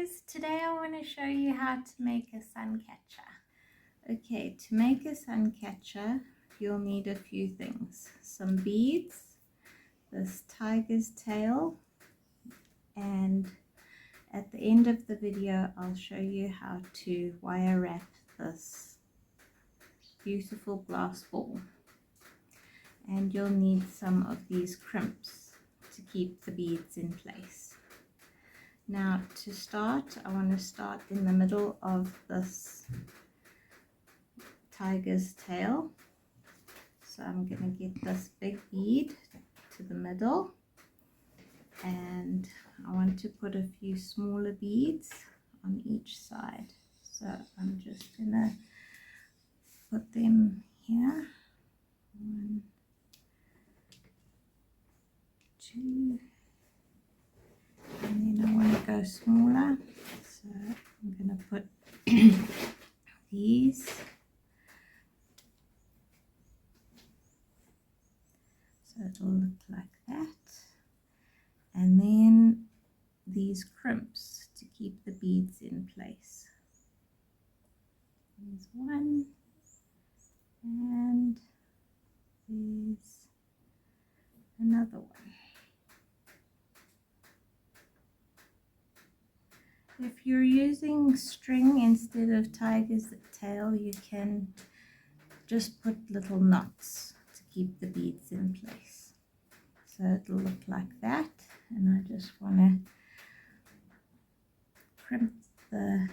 guys, today I want to show you how to make a sun catcher. Okay, to make a sun catcher you'll need a few things. Some beads, this tiger's tail, and at the end of the video I'll show you how to wire wrap this beautiful glass ball. And you'll need some of these crimps to keep the beads in place. Now to start, I want to start in the middle of this tiger's tail. So I'm going to get this big bead to the middle, and I want to put a few smaller beads on each side. So I'm just going to put them here. 1, 2, and then I want to go smaller, so I'm going to put these, so it'll look like that, and then these crimps to keep the beads in place. There's one, and there's another one. If you're using string instead of tiger's tail, you can just put little knots to keep the beads in place. So it'll look like that, and I just want to crimp the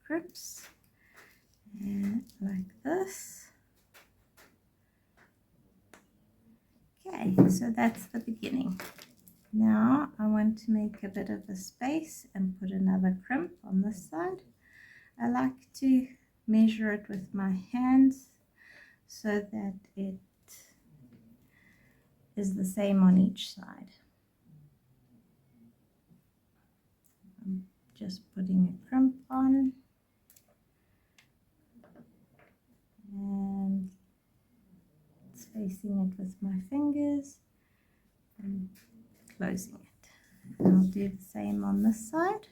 crimps like this. Okay, so that's the beginning. Now I want to make a bit of a space and put another crimp on this side. I like to measure it with my hands so that it is the same on each side. I'm just putting a crimp on and spacing it with my fingers and closing it. And I'll do the same on this side.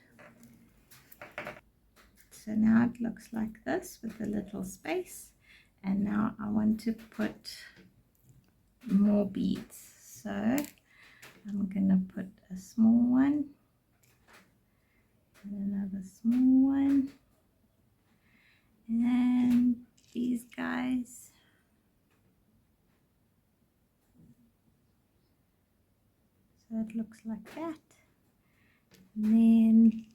So now it looks like this with a little space, and now I want to put more beads. So I'm going to put a small one and another small one, and these guys. So it looks like that, and then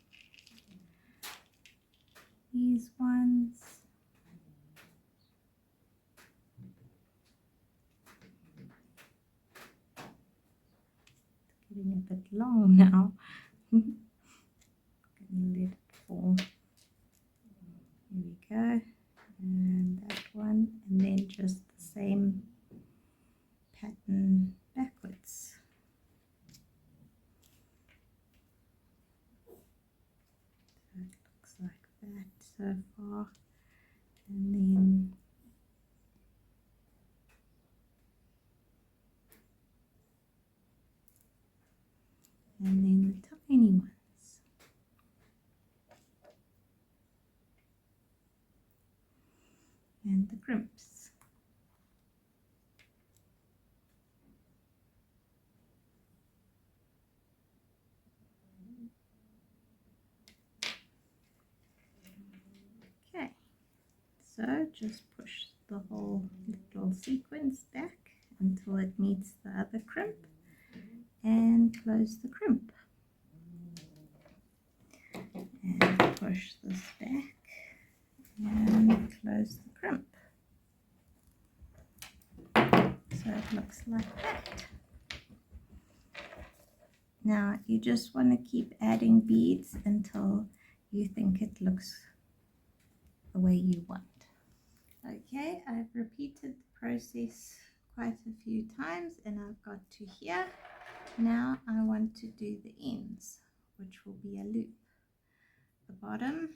these ones, it's getting a bit long now. I'm going to let it fall. Here we go, and that one, and then just the same pattern backwards. So it looks like that so far, and then the tiny ones. And the crimps. Okay, so just push the whole little sequence back until it meets the other crimp, and close the crimp, and push this back and close the crimp. So it looks like that. Now you just want to keep adding beads until you think it looks the way you want. Okay, I've repeated the process quite a few times and I've got to here. Now I want to do the ends, which will be a loop. The bottom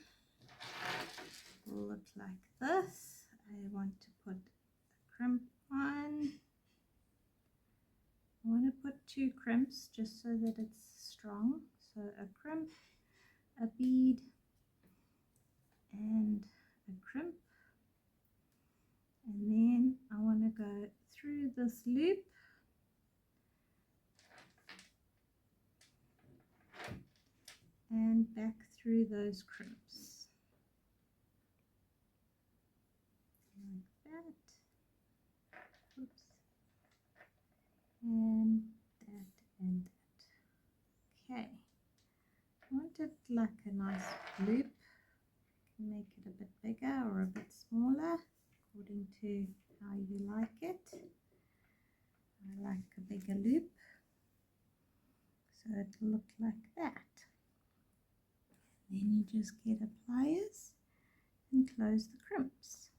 will look like this. I want to put a crimp on. I want to put 2 crimps just so that it's strong. So a crimp, a bead and a crimp, and then I want to go through this loop and back through those crimps like that. Oops. And that and that. Okay, I want it like a nice loop. You can make it a bit bigger or a bit smaller according to how you like it. I like a bigger loop, so it'll look like that. Then you just get a pliers and close the crimps.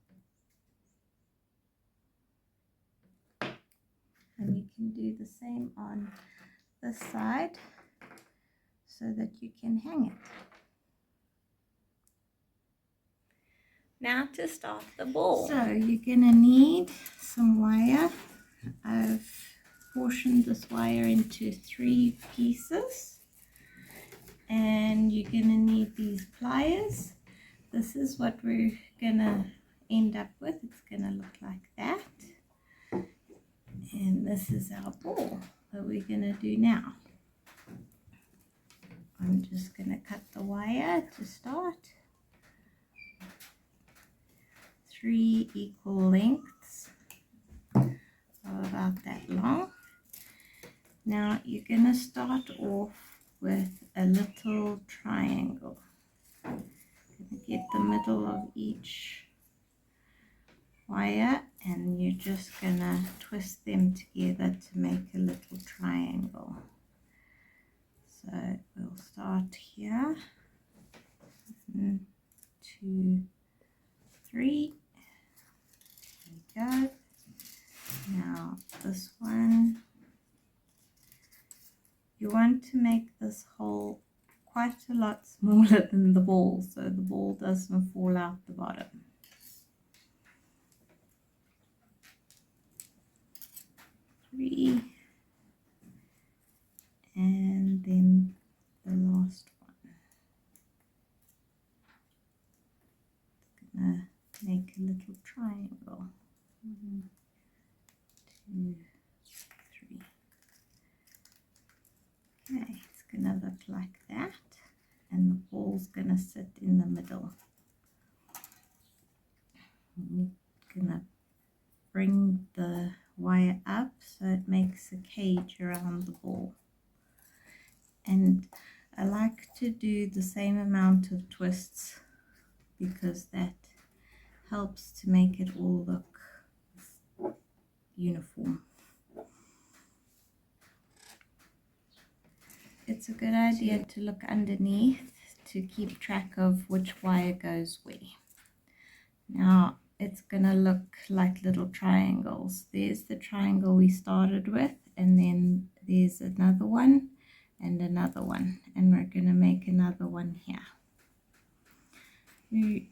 And you can do the same on this side so that you can hang it. Now to start the ball. So you're going to need some wire. I've portioned this wire into 3 pieces. And you're going to need these pliers. This is what we're going to end up with. It's going to look like that. And this is our ball that we're going to do now. I'm just going to cut the wire to start. 3 equal lengths of about that long. Now you're going to start off with a little triangle. Get the middle of each wire and you're just going to twist them together to make a little triangle. So we'll start here. 1, 2, 3. There we go. Now this one, you want to make this hole quite a lot smaller than the ball so the ball doesn't fall out the bottom. Three, and then the last one. It's gonna make a little triangle. 1, 2, 3. Okay, it's gonna look like that, and the ball's gonna sit in the middle. We're gonna bring the wire up so it makes a cage around the ball. And I like to do the same amount of twists because that helps to make it all look uniform. It's a good idea to look underneath to keep track of which wire goes where. Now it's gonna look like little triangles. There's the triangle we started with, and then there's another one and another one, and we're gonna make another one here. We're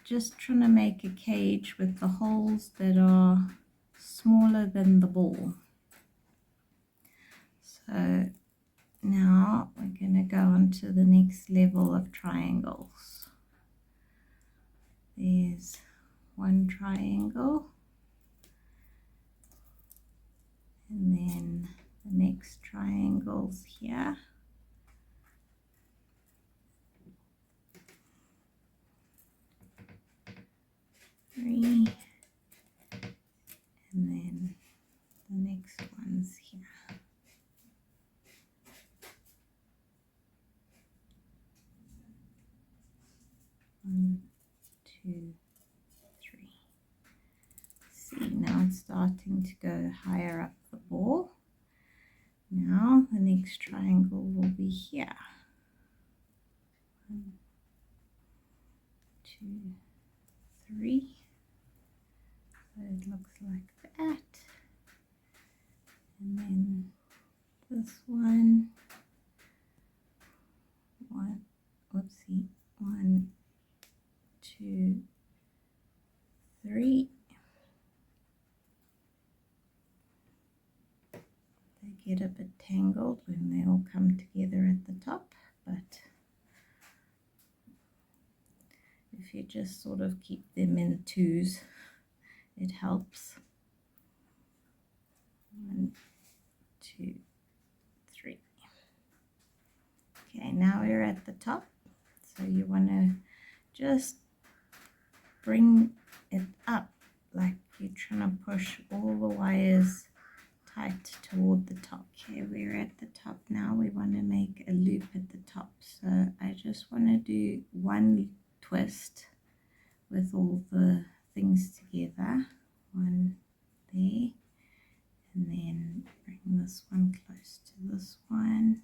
just trying to make a cage with the holes that are smaller than the ball. So now we're going to go on to the next level of triangles. There's one triangle, and then the next triangle's here. Three, and then the next one's here. 1, 2, 3. See, now it's starting to go higher up the ball. Now the next triangle will be here. 1, 2, 3. So it looks like that. And then this one. Whoopsie. 1, 2, 3. They get a bit tangled when they all come together at the top, but if you just sort of keep them in twos, it helps. 1, 2, 3. Okay, now we're at the top, so you want to just bring it up like you're trying to push all the wires tight toward the top. Okay, we're at the top now. We want to make a loop at the top, so I just want to do one twist with all the things together. One there, and then bring this one close to this one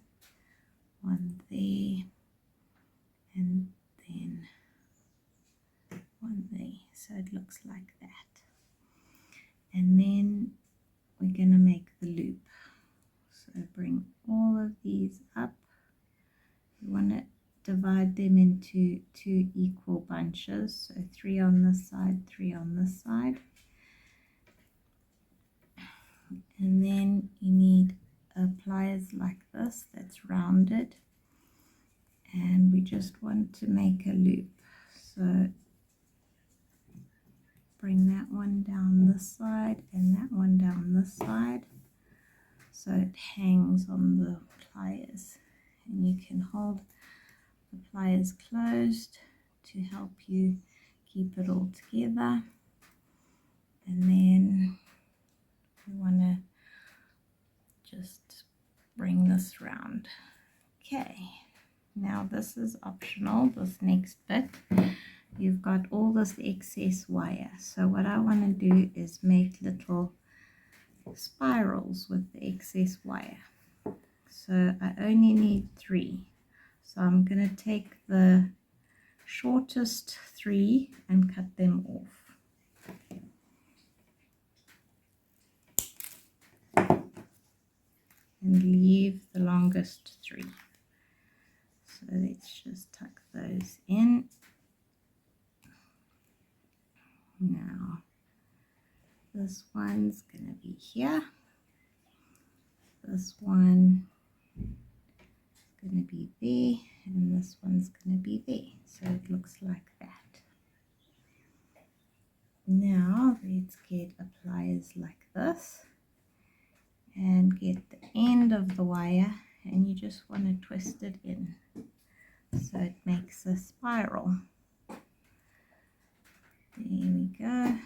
there, and then one there, so it looks like that. And then we're going to make the loop, so bring all of these up. You want to divide them into 2 equal bunches, so 3 on this side, 3 on this side. And then you need pliers like this that's rounded, and we just want to make a loop, so bring that one down this side and that one down this side, so it hangs on the pliers, and you can hold the pliers closed to help you keep it all together. And then you want to just bring this round. Okay, now this is optional, this next bit. You've got all this excess wire, so what I want to do is make little spirals with the excess wire. So I only need 3, so I'm going to take the shortest 3 and cut them off. And leave the longest 3. So let's just tuck those in. Now this one's going to be here. This one is going to be there, and this one's going to be there. So it looks like that. Now let's get a pliers like this and get the end of the wire, and you just want to twist it in so it makes a spiral. There we go.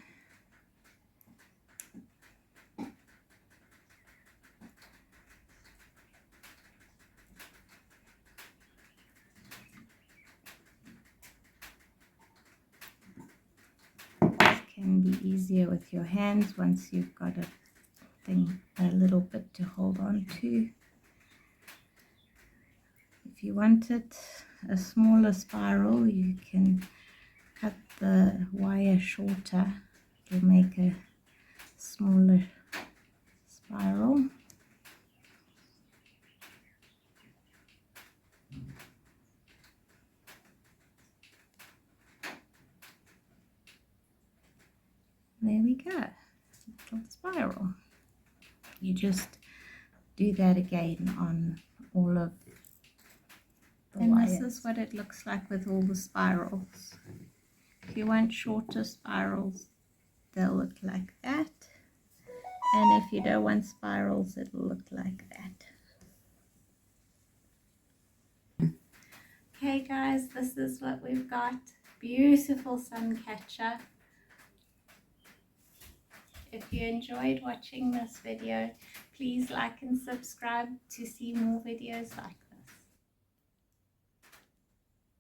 This can be easier with your hands once you've got a little bit to hold on to. If you wanted a smaller spiral, you can cut the wire shorter to make a smaller spiral. There we go, little spiral. You just do that again on all of the wires. And this is what it looks like with all the spirals. If you want shorter spirals, they'll look like that. And if you don't want spirals, it'll look like that. Okay guys, this is what we've got. Beautiful sun catcher. If you enjoyed watching this video, please like and subscribe to see more videos like